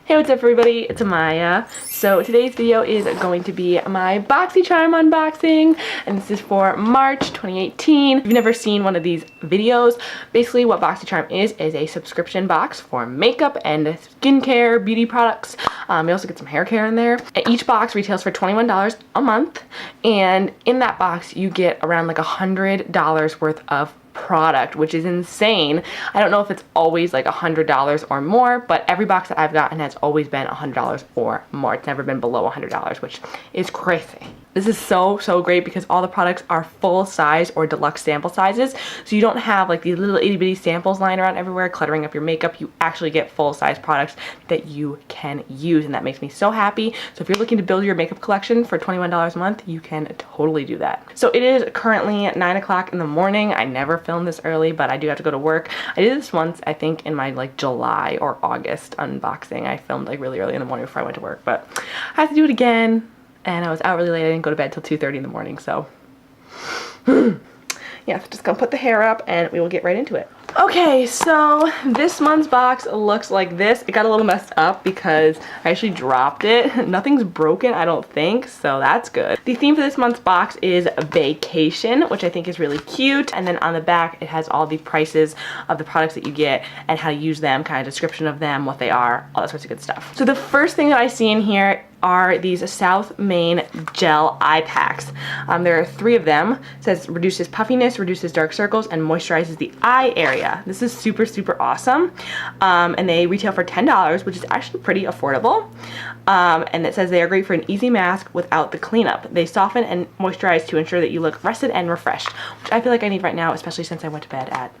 Hey, what's up everybody? It's Amaya. So today's video is going to be my Boxycharm unboxing, and this is for March 2018. If you've never seen one of these videos, basically what Boxycharm is a subscription box for makeup and skincare, beauty products. You also get some hair care in there. And each box retails for $21 a month, and in that box you get around like $100 worth of product, which is insane. I don't know if it's always like $100 or more, but every box that I've gotten has always been $100 or more. It's never been below $100, which is crazy. This is so great because all the products are full size or deluxe sample sizes, so you don't have like these little itty bitty samples lying around everywhere cluttering up your makeup. You actually get full size products that you can use, and that makes me so happy. So if you're looking to build your makeup collection for $21 a month, you can totally do that. So it is currently 9 o'clock in the morning. I never filmed this early, but I do have to go to work. I did this once, I think in my like July or August unboxing. I filmed like really early in the morning before I went to work, but I have to do it again. And I was out really late. I didn't go to bed till 2:30 in the morning, so yeah, so just gonna put the hair up and we will get right into it. Okay, so this month's box looks like this. It got a little messed up because I actually dropped it. Nothing's broken, I don't think, so that's good. The theme for this month's box is vacation, which I think is really cute. And then on the back, it has all the prices of the products that you get and how to use them, kind of description of them, what they are, all that sorts of good stuff. So the first thing that I see in here are these South Main Gel Eye Packs. There are 3 of them. It says reduces puffiness, reduces dark circles, and moisturizes the eye area. This is super awesome. And they retail for $10, which is actually pretty affordable. And it says they are great for an easy mask without the cleanup. They soften and moisturize to ensure that you look rested and refreshed, which I feel like I need right now, especially since I went to bed at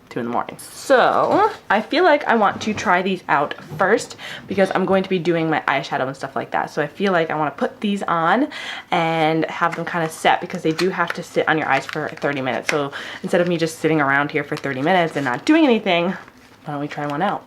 2 in the morning. So I feel like I want to try these out first because I'm going to be doing my eyeshadow and stuff like that. So I feel like I want to put these on and have them kind of set because they do have to sit on your eyes for 30 minutes. So instead of me just sitting around here for 30 minutes and not doing anything, why don't we try one out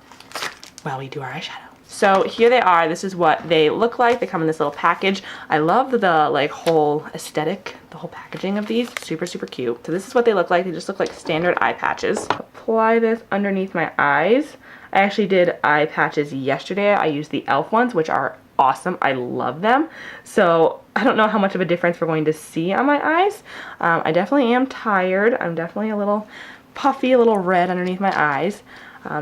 while we do our eyeshadow? So here they are. This is what they look like. They come in this little package. I love the like whole aesthetic, the whole packaging of these. Super cute. So this is what they look like. They just look like standard eye patches. Apply this underneath my eyes. I actually did eye patches yesterday. I used the e.l.f. ones, which are awesome. I love them. So I don't know how much of a difference we're going to see on my eyes. I definitely am tired. I'm definitely a little puffy, a little red underneath my eyes.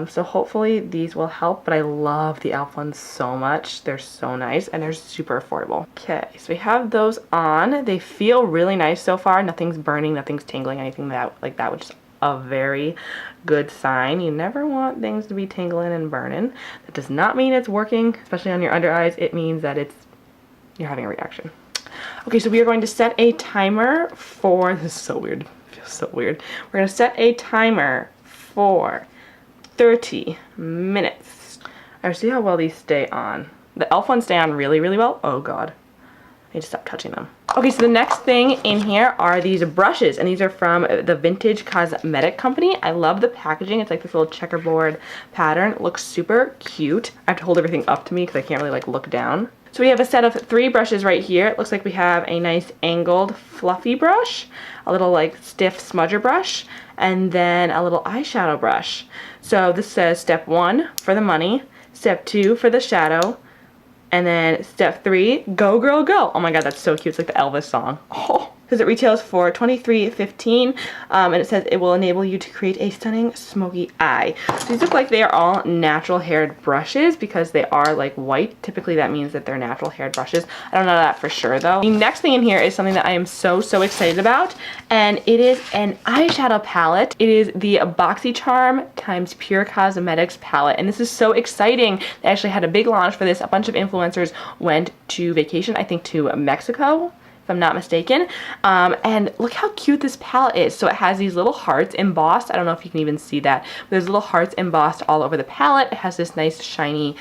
So hopefully these will help, but I love the e.l.f. ones so much. They're so nice and they're super affordable. Okay, so we have those on. They feel really nice so far. Nothing's burning, nothing's tingling, anything like that, which is a very good sign. You never want things to be tingling and burning. That does not mean it's working, especially on your under eyes. It means that you're having a reaction. Okay, so we are going to set a timer for, this is so weird, it feels so weird. We're going to set a timer for 30 minutes. I see how well these stay on. The e.l.f. ones stay on really well. Oh god, I need to stop touching them. Okay, so the next thing in here are these brushes, and these are from the Vintage Cosmetic Company. I love the packaging. It's like this little checkerboard pattern. It looks super cute. I have to hold everything up to me because I can't really like look down. So we have a set of 3 brushes right here. It looks like we have a nice angled fluffy brush, a little like stiff smudger brush, and then a little eyeshadow brush. So this says step 1 for the money, step 2 for the shadow, and then step 3, go girl go. Oh my god, that's so cute. It's like the Elvis song. Oh. Because it retails for $23.15, and it says it will enable you to create a stunning smoky eye. So these look like they are all natural haired brushes because they are like white. Typically that means that they're natural haired brushes. I don't know that for sure though. The next thing in here is something that I am so excited about, and it is an eyeshadow palette. It is the Boxycharm x Pure Cosmetics palette, and this is so exciting. They actually had a big launch for this. A bunch of influencers went to vacation, I think to Mexico, if I'm not mistaken, and look how cute this palette is. So it has these little hearts embossed. I don't know if you can even see that, but there's little hearts embossed all over the palette. It has this nice shiny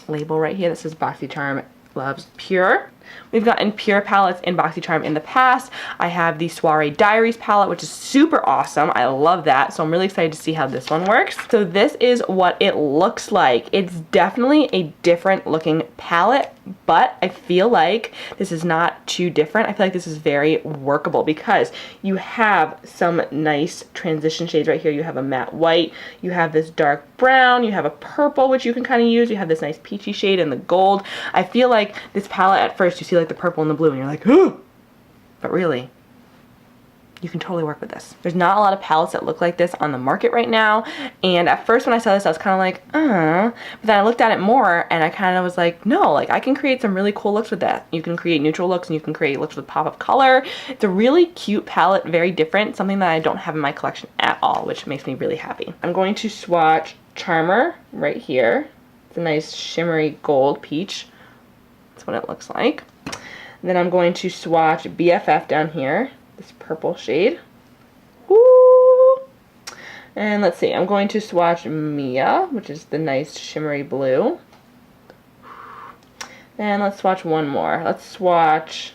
label right here that says Boxycharm loves pure. We've gotten Pure palettes in Boxycharm in the past. I have the Soiree Diaries palette, which is super awesome. I love that, so I'm really excited to see how this one works. So this is what it looks like. It's definitely a different looking palette, but I feel like this is not too different. I feel like this is very workable because you have some nice transition shades right here. You have a matte white, you have this dark brown, you have a purple, which you can kind of use, you have this nice peachy shade and the gold. I feel like this palette at first you see like the purple and the blue and you're like, oh, but really, you can totally work with this. There's not a lot of palettes that look like this on the market right now, and at first when I saw this I was kind of like, but then I looked at it more and I kind of was like, no, like I can create some really cool looks with that. You can create neutral looks and you can create looks with pop of color. It's a really cute palette, very different, something that I don't have in my collection at all, which makes me really happy. I'm going to swatch Charmer right here. It's a nice shimmery gold peach. That's what it looks like. And then I'm going to swatch BFF down here, this purple shade. Woo! And let's see, I'm going to swatch Mia, which is the nice shimmery blue. And let's swatch one more. I'm gonna swatch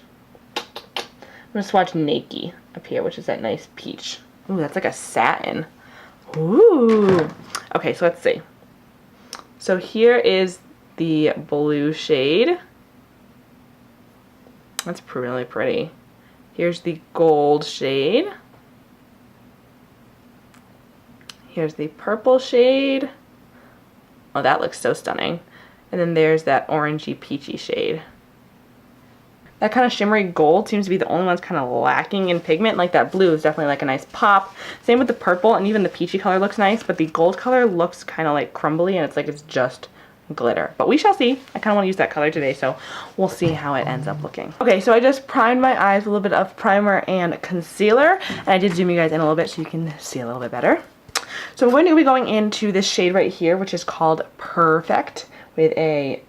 Nakey up here, which is that nice peach. Ooh, that's like a satin. Ooh. Okay, so let's see. So here is the blue shade. That's really pretty. Here's the gold shade. Here's the purple shade. Oh, that looks so stunning. And then there's that orangey peachy shade. That kind of shimmery gold seems to be the only one's kind of lacking in pigment. Like that blue is definitely like a nice pop. Same with the purple, and even the peachy color looks nice, but the gold color looks kind of like crumbly and it's like it's just glitter. But we shall see. I kind of want to use that color today, so we'll see how it ends up looking. Okay, so I just primed my eyes with a little bit of primer and concealer, and I did zoom you guys in a little bit so you can see a little bit better. So I'm going to be going into this shade right here, which is called Perfect, with a,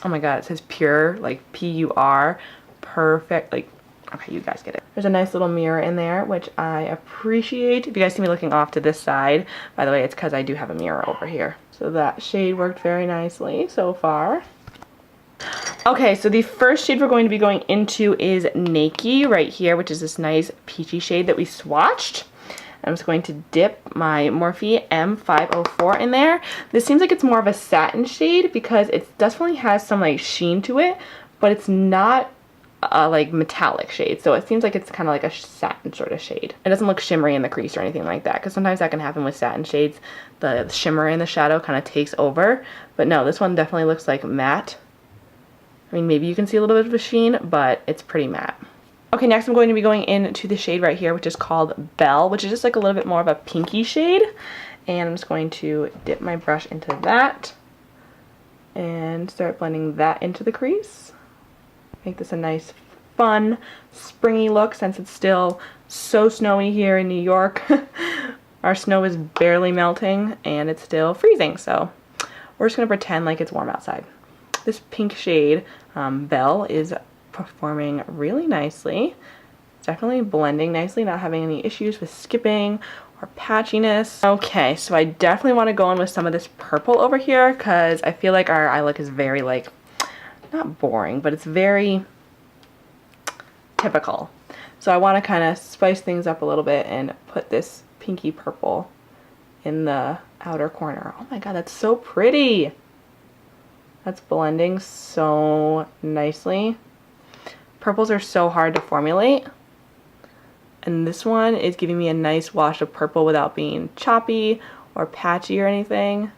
oh my god, it says Pure, like P-U-R, Perfect, like, okay, you guys get it. There's a nice little mirror in there, which I appreciate. If you guys see me looking off to this side, by the way, it's because I do have a mirror over here. So that shade worked very nicely so far. Okay, so the first shade we're going to be going into is Nakey right here, which is this nice peachy shade that we swatched. I'm just going to dip my Morphe M504 in there. This seems like it's more of a satin shade because it definitely has some like sheen to it, but it's not like metallic shade, so it seems like it's kind of like a satin sort of shade. It doesn't look shimmery in the crease or anything like that, because sometimes that can happen with satin shades. The shimmer in the shadow kind of takes over, but no, this one definitely looks like matte. I mean, maybe you can see a little bit of a sheen, but it's pretty matte. Okay, next I'm going to be going into the shade right here, which is called Belle, which is just like a little bit more of a pinky shade, and I'm just going to dip my brush into that and start blending that into the crease. Make this a nice, fun, springy look since it's still so snowy here in New York. Our snow is barely melting and it's still freezing, so we're just going to pretend like it's warm outside. This pink shade, Belle, is performing really nicely. It's definitely blending nicely, not having any issues with skipping or patchiness. Okay, so I definitely want to go in with some of this purple over here because I feel like our eye look is very like, not boring, but it's very typical. So I want to kind of spice things up a little bit and put this pinky purple in the outer corner. Oh my god, that's so pretty. That's blending so nicely. Purples are so hard to formulate, and this one is giving me a nice wash of purple without being choppy or patchy or anything.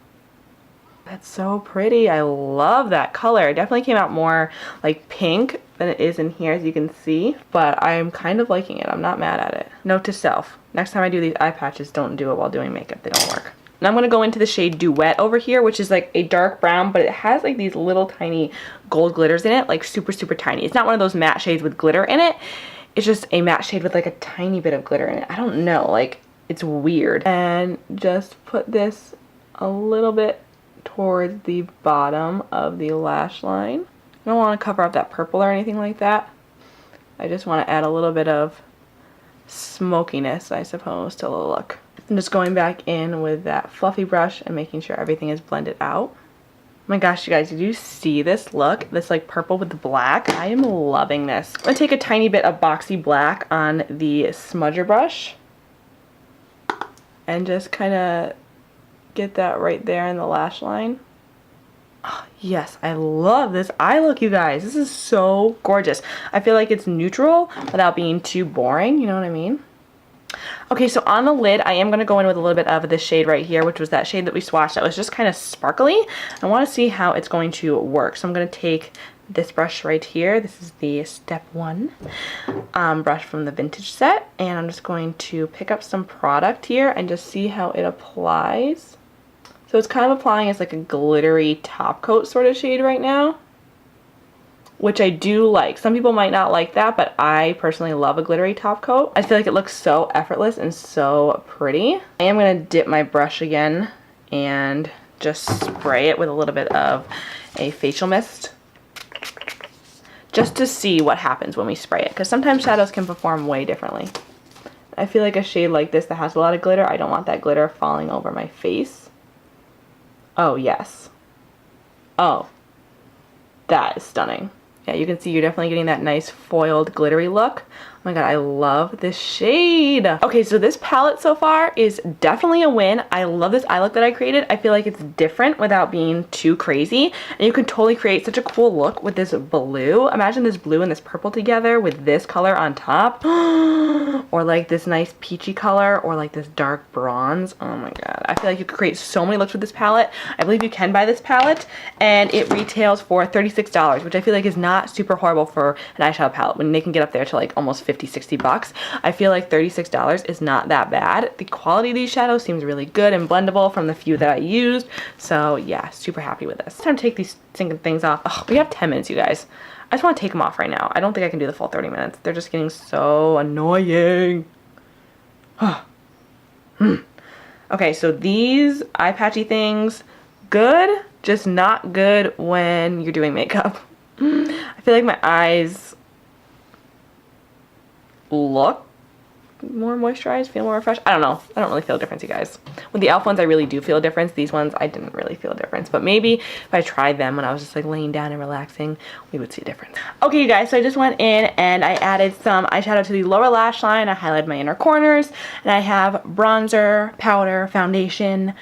That's so pretty. I love that color. It definitely came out more like pink than it is in here, as you can see, but I'm kind of liking it. I'm not mad at it. Note to self, next time I do these eye patches, don't do it while doing makeup. They don't work. Now I'm going to go into the shade Duet over here, which is like a dark brown, but it has like these little tiny gold glitters in it, like super, super tiny. It's not one of those matte shades with glitter in it. It's just a matte shade with like a tiny bit of glitter in it. I don't know, like it's weird. And just put this a little bit towards the bottom of the lash line. I don't want to cover up that purple or anything like that. I just want to add a little bit of smokiness, I suppose, to the look. I'm just going back in with that fluffy brush and making sure everything is blended out. my gosh, you guys, did you see this look? This like purple with the black? I am loving this. I'm gonna take a tiny bit of Boxy Black on the smudger brush and just kind of get that right there in the lash line. Oh, yes, I love this eye look, you guys. This is so gorgeous. I feel like it's neutral without being too boring, you know what I mean? Okay, so on the lid, I am going to go in with a little bit of this shade right here, which was that shade that we swatched that was just kind of sparkly. I want to see how it's going to work. So I'm going to take this brush right here. This is the Step 1 brush from the vintage set. And I'm just going to pick up some product here and just see how it applies. So it's kind of applying as like a glittery top coat sort of shade right now, which I do like. Some people might not like that, but I personally love a glittery top coat. I feel like it looks so effortless and so pretty. I am gonna dip my brush again and just spray it with a little bit of a facial mist just to see what happens when we spray it, because sometimes shadows can perform way differently. I feel like a shade like this that has a lot of glitter, I don't want that glitter falling over my face. Oh, yes. Oh, that is stunning. Yeah, you can see you're definitely getting that nice foiled glittery look. Oh my god, I love this shade. Okay, so this palette so far is definitely a win. I love this eye look that I created. I feel like it's different without being too crazy. And you can totally create such a cool look with this blue. Imagine this blue and this purple together with this color on top. Or like this nice peachy color, or like this dark bronze. Oh my god. I feel like you could create so many looks with this palette. I believe you can buy this palette, and it retails for $36, which I feel like is not super horrible for an eyeshadow palette when they can get up there to like almost 50, 60 bucks. I feel like $36 is not that bad. The quality of these shadows seems really good and blendable from the few that I used. So yeah, super happy with this. It's time to take these stinking things off. Oh, we have 10 minutes, you guys. I just want to take them off right now. I don't think I can do the full 30 minutes. They're just getting so annoying. Okay, so these eye patchy things, good, just not good when you're doing makeup. I feel like my eyes look more moisturized, feel more refreshed. I don't know. I don't really feel a difference, you guys. With the e.l.f. ones, I really do feel a difference. These ones, I didn't really feel a difference. But maybe if I tried them when I was just like laying down and relaxing, we would see a difference. Okay, you guys, so I just went in and I added some eyeshadow to the lower lash line. I highlighted my inner corners. And I have bronzer, powder, foundation,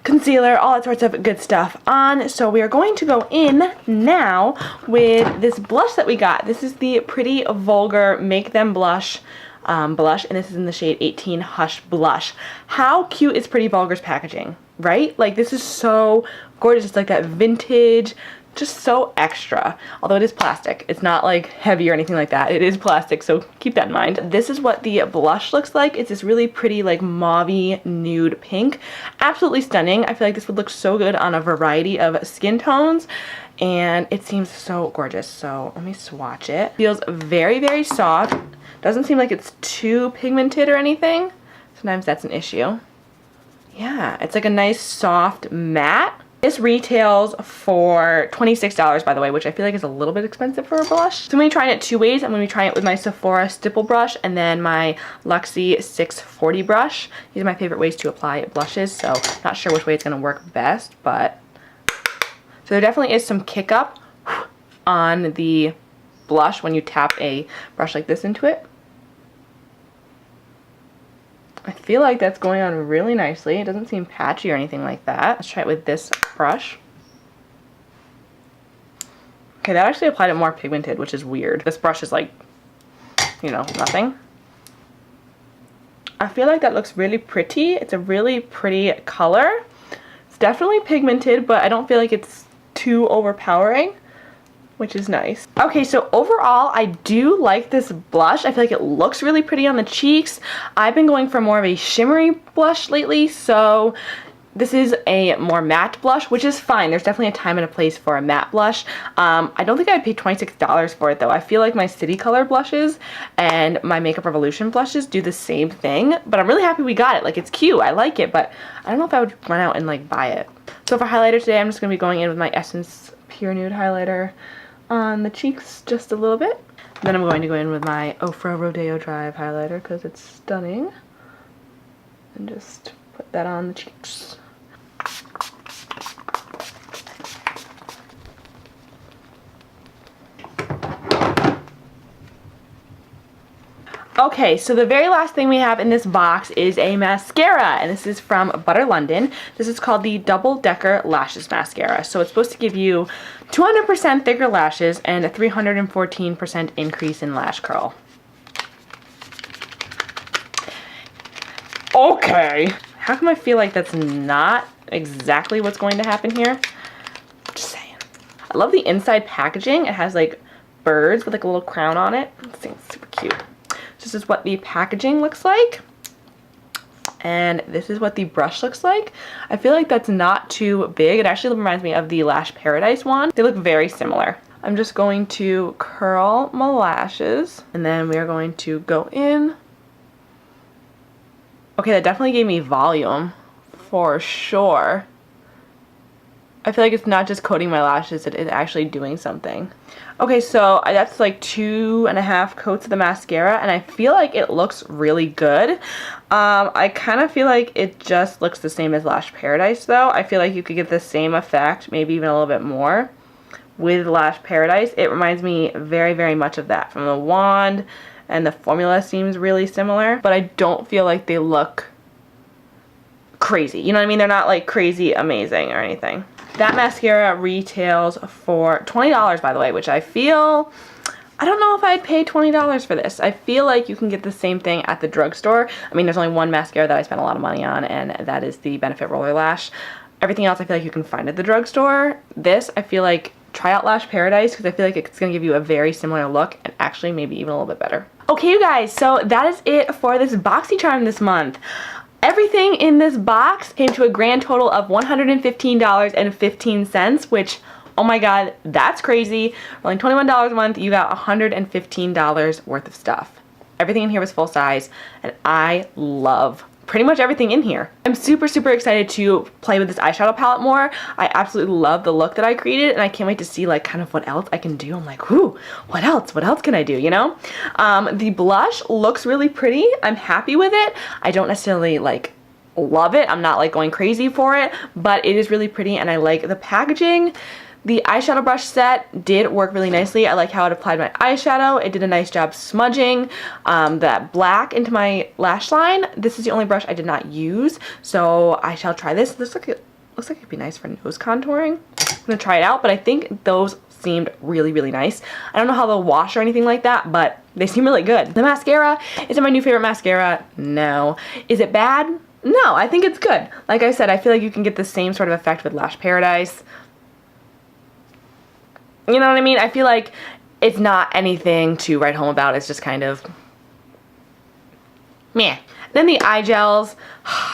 concealer, all that sorts of good stuff on. So we are going to go in now with this blush that we got. This is the Pretty Vulgar Make Them Blush blush, and this is in the shade 18 Hush Blush. How cute is Pretty Vulgar's packaging, right? Like, this is so gorgeous. It's like that vintage, just so extra. Although it is plastic. It's not like heavy or anything like that. It is plastic, so keep that in mind. This is what the blush looks like. It's this really pretty like mauve-y nude pink. Absolutely stunning. I feel like this would look so good on a variety of skin tones. And it seems so gorgeous. So let me swatch it. Feels very, very soft. Doesn't seem like it's too pigmented or anything. Sometimes that's an issue. Yeah, it's like a nice soft matte. This retails for $26, by the way, which I feel like is a little bit expensive for a blush. So I'm going to be trying it two ways. I'm going to be trying it with my Sephora stipple brush and then my Luxie 640 brush. These are my favorite ways to apply blushes, so not sure which way it's going to work best, but so there definitely is some kick up on the blush when you tap a brush like this into it. I feel like that's going on really nicely. It doesn't seem patchy or anything like that. Let's try it with this brush. Okay, that actually applied it more pigmented, which is weird. This brush is like, you know, nothing. I feel like that looks really pretty. It's a really pretty color. It's definitely pigmented, but I don't feel like it's too overpowering, which is nice. Okay, so overall, I do like this blush. I feel like it looks really pretty on the cheeks. I've been going for more of a shimmery blush lately, so this is a more matte blush, which is fine. There's definitely a time and a place for a matte blush. I don't think I'd pay $26 for it, though. I feel like my City Color blushes and my Makeup Revolution blushes do the same thing, but I'm really happy we got it. Like, it's cute. I like it, but I don't know if I would run out and, like, buy it. So for highlighter today, I'm just going to be going in with my Essence Pure Nude highlighter on the cheeks just a little bit. Then I'm going to go in with my Ofra Rodeo Drive highlighter because it's stunning. And just put that on the cheeks. Okay, so the very last thing we have in this box is a mascara, and this is from Butter London. This is called the Double Decker Lashes Mascara. So it's supposed to give you 200% thicker lashes and a 314% increase in lash curl. Okay. How come I feel like that's not exactly what's going to happen here? Just saying. I love the inside packaging. It has like birds with like a little crown on it. This thing's super cute. This is what the packaging looks like. And this is what the brush looks like. I feel like that's not too big. It actually reminds me of the Lash Paradise one. They look very similar. I'm just going to curl my lashes, and then we are going to go in. Okay, that definitely gave me volume for sure. I feel like it's not just coating my lashes, it is actually doing something. Okay, so that's like 2.5 coats of the mascara, and I feel like it looks really good. I kind of feel like it just looks the same as Lash Paradise though. I feel like you could get the same effect, maybe even a little bit more with Lash Paradise. It reminds me very, very much of that from the wand, and the formula seems really similar, but I don't feel like they look crazy. You know what I mean? They're not like crazy amazing or anything. That mascara retails for $20, by the way, which I feel, I don't know if I'd pay $20 for this. I feel like you can get the same thing at the drugstore. I mean, there's only one mascara that I spent a lot of money on, and that is the Benefit Roller Lash. Everything else I feel like you can find at the drugstore. This, I feel like, try out Lash Paradise, because I feel like it's going to give you a very similar look, and actually maybe even a little bit better. Okay, you guys, so that is it for this Boxycharm this month. Everything in this box came to a grand total of $115.15, which, oh my god, that's crazy. For only $21 a month, you got $115 worth of stuff. Everything in here was full size, and I love pretty much everything in here. I'm super, super excited to play with this eyeshadow palette more. I absolutely love the look that I created, and I can't wait to see like kind of what else I can do. I'm like, whoo, what else? What else can I do, you know? The blush looks really pretty. I'm happy with it. I don't necessarily like love it. I'm not like going crazy for it, but it is really pretty, and I like the packaging. The eyeshadow brush set did work really nicely. I like how it applied my eyeshadow. It did a nice job smudging that black into my lash line. This is the only brush I did not use, so I shall try this. This looks like it'd be nice for nose contouring. I'm gonna try it out, but I think those seemed really, really nice. I don't know how they'll wash or anything like that, but they seem really good. The mascara, is it my new favorite mascara? No. Is it bad? No, I think it's good. Like I said, I feel like you can get the same sort of effect with Lash Paradise. You know what I mean? I feel like it's not anything to write home about. It's just kind of meh. Then the eye gels.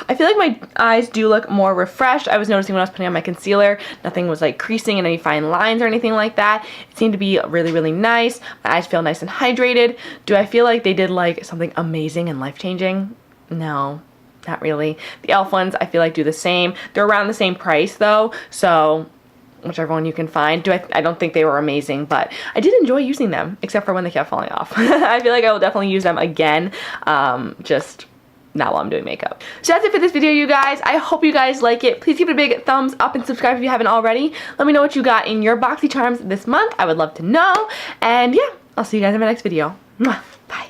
I feel like my eyes do look more refreshed. I was noticing when I was putting on my concealer, nothing was like creasing and any fine lines or anything like that. It seemed to be really, really nice. My eyes feel nice and hydrated. Do I feel like they did like something amazing and life-changing? No, not really. The e.l.f. ones I feel like do the same. They're around the same price though, so whichever one you can find. I don't think they were amazing, but I did enjoy using them, except for when they kept falling off. I feel like I will definitely use them again, just not while I'm doing makeup. So that's it for this video, you guys. I hope you guys like it. Please give it a big thumbs up and subscribe if you haven't already. Let me know what you got in your Boxycharms this month. I would love to know. And yeah, I'll see you guys in my next video. Mwah. Bye.